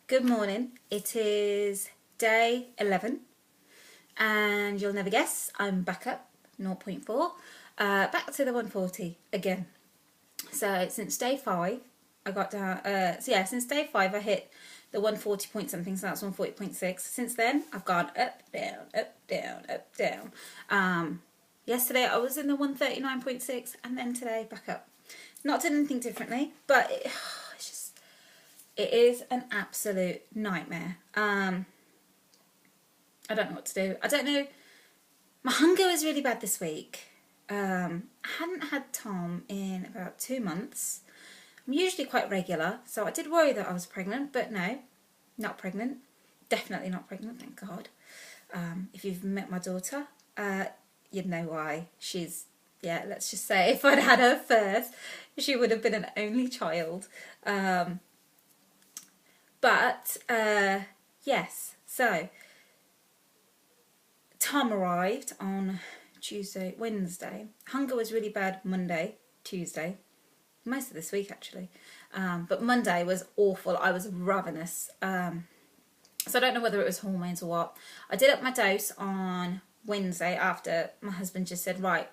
Good morning. It is day 11 and you'll never guess, I'm back up 0.4, back to the 140 again. So since day 5 I got down, since day 5 I hit the 140 point something, so that's 140.6. Since then I've gone up, down, up, down, up, down. Yesterday I was in the 139.6 and then today back up. Not done anything differently, but it is an absolute nightmare. I don't know what to do. I don't know. My hunger is really bad this week. I hadn't had Tom in about 2 months. I'm usually quite regular, so I did worry that I was pregnant, but no, not pregnant. Definitely not pregnant, thank God. If you've met my daughter, you'd know why. Let's just say if I'd had her first, she would have been an only child. Yes, so Tom arrived on Wednesday. Hunger was really bad Monday, Tuesday, most of this week actually. But Monday was awful. I was ravenous. So I don't know whether it was hormones or what. I did up my dose on Wednesday after my husband just said, right,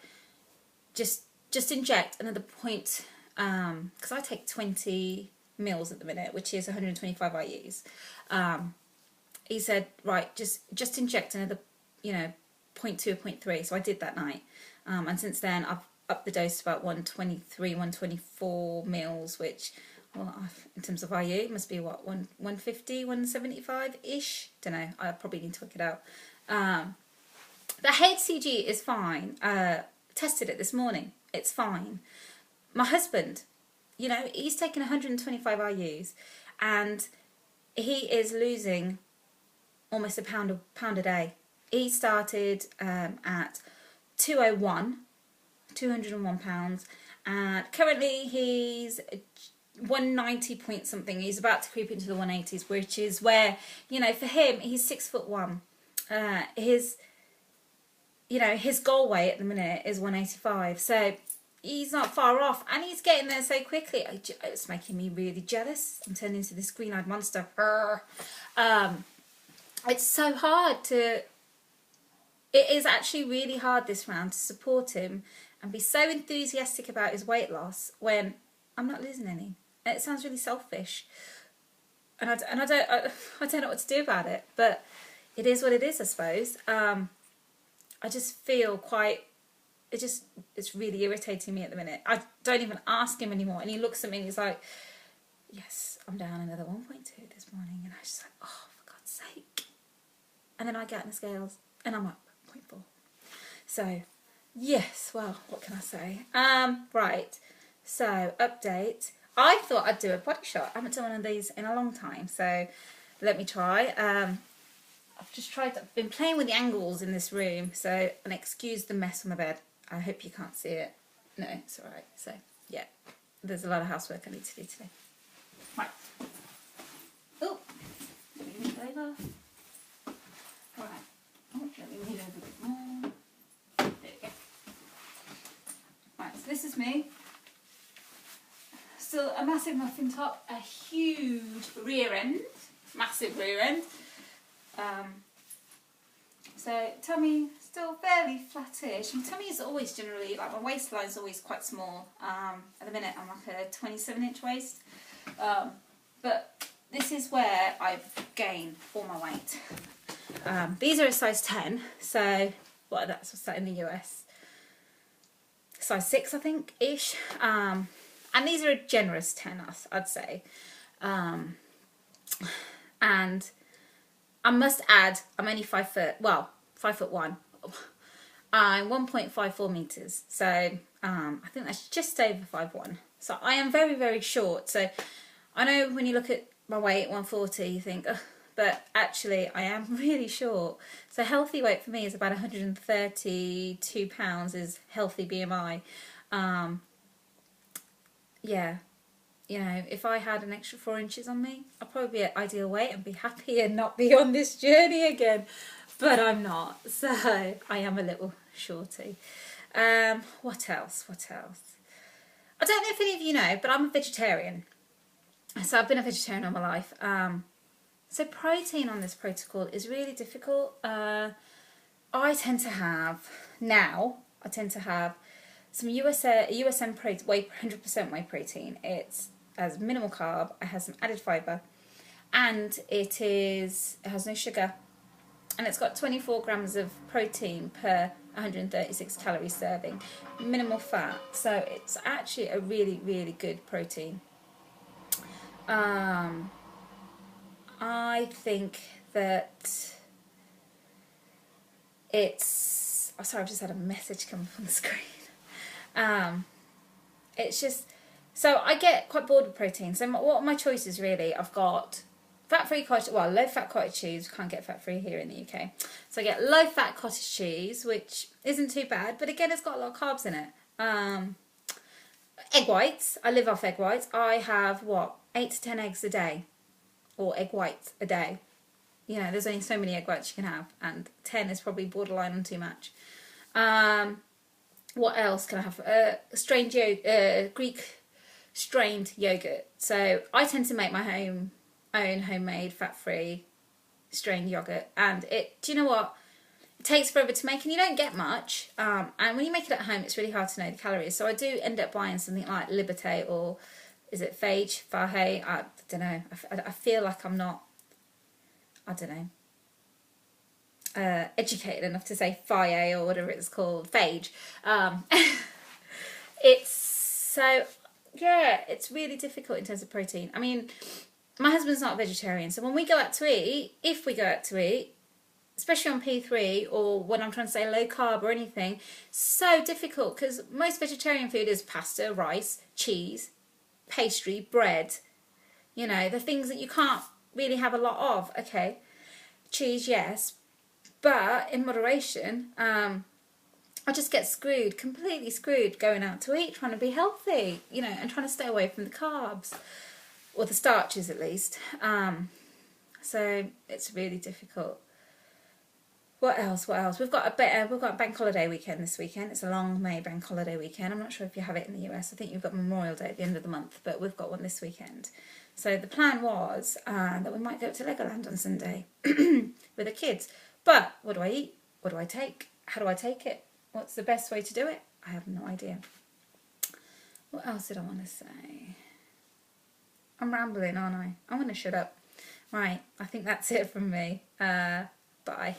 just inject another point, because I take 20 mils at the minute, which is 125 IUs. He said, right, just inject another, 0.2 or 0.3. So I did that night. And since then, I've upped the dose to about 123, 124 mils, which, well, in terms of IU, it must be, 150, 175-ish? Don't know. I probably need to work it out. The HCG is fine. Tested it this morning. It's fine. My husband, he's taken 125 IUs and he is losing almost a pound a day. He started at 201 pounds, and currently he's 190 point something. He's about to creep into the 180s, which is where, for him, he's 6'1". His goal weight at the minute is 185, so he's not far off, and he's getting there so quickly. It's making me really jealous. I'm turning into this green-eyed monster. It's so hard it is actually really hard this round to support him and be so enthusiastic about his weight loss when I'm not losing any. And it sounds really selfish, and I don't know what to do about it, but it is what it is, I suppose. I just feel it's really irritating me at the minute. I don't even ask him anymore, and he looks at me and he's like, yes, I'm down another 1.2 this morning, and I was just like, oh, for God's sake. And then I get on the scales and I'm up 0.4. So yes, well, what can I say? Right, so update. I thought I'd do a body shot. I haven't done one of these in a long time, so let me try. I've been playing with the angles in this room, so, and excuse the mess on the bed. I hope you can't see it. No, it's alright. So, yeah, there's a lot of housework I need to do today. Right. Oh, let me move over. Right. Oh, let me move over a bit more. There we go. Right, so this is me. Still a massive muffin top, a huge rear end, massive rear end. So tummy still fairly flattish. My tummy is always generally, like my waistline is always quite small. At the minute I'm like a 27-inch waist. But this is where I've gained all my weight. These are a size 10, so what's that in the US? Size 6, I think, ish. And these are a generous 10, I'd say. And I must add, I'm only 5'1". I'm 1.54 meters, so I think that's just over 5'1". So I am very, very short. So I know when you look at my weight, 140, you think, ugh, but actually I am really short. So healthy weight for me is about 132 pounds is healthy BMI. Yeah. If I had an extra 4 inches on me, I'd probably be at ideal weight and be happy and not be on this journey again. But I'm not, so I am a little shorty. What else? I don't know if any of you know, but I'm a vegetarian. So I've been a vegetarian all my life. So protein on this protocol is really difficult. I tend to have some USM protein, 100% whey protein. It has minimal carb, it has some added fibre, and it has no sugar, and it's got 24 grams of protein per 136 calorie serving, minimal fat, so it's actually a really, really good protein. I think that it's... Oh, sorry, I've just had a message come up on the screen. It's just... So I get quite bored with protein. So what are my choices, really? I've got fat-free cottage... Well, low-fat cottage cheese. We can't get fat-free here in the UK. So I get low-fat cottage cheese, which isn't too bad. But again, it's got a lot of carbs in it. Egg whites. I live off egg whites. I have, 8 to 10 eggs a day. Or egg whites a day. You know, there's only so many egg whites you can have, and 10 is probably borderline on too much. What else can I have? Greek strained yogurt. So I tend to make my own homemade fat-free strained yogurt, and do you know what? It takes forever to make, and you don't get much. And when you make it at home, it's really hard to know the calories. So I do end up buying something like Liberté, or is it Phage? I don't know. I feel like I'm not, I don't know, educated enough to say Faye or whatever it's called, Phage. It's really difficult in terms of protein. I mean, my husband's not a vegetarian, so when we go out to eat, if we go out to eat, especially on P3 or when I'm trying to say low carb or anything, so difficult because most vegetarian food is pasta, rice, cheese, pastry, bread. You know, the things that you can't really have a lot of. Okay, cheese, yes, but in moderation. I just get completely screwed going out to eat, trying to be healthy, you know, and trying to stay away from the carbs, or the starches at least. So it's really difficult. What else? We've got a bank holiday weekend this weekend. It's a long May bank holiday weekend. I'm not sure if you have it in the US. I think you've got Memorial Day at the end of the month, but we've got one this weekend. So the plan was that we might go to Legoland on Sunday with the kids. But what do I eat? What do I take? How do I take it? What's the best way to do it? I have no idea. What else did I want to say? I'm rambling, aren't I? I'm going to shut up. Right, I think that's it from me. Bye.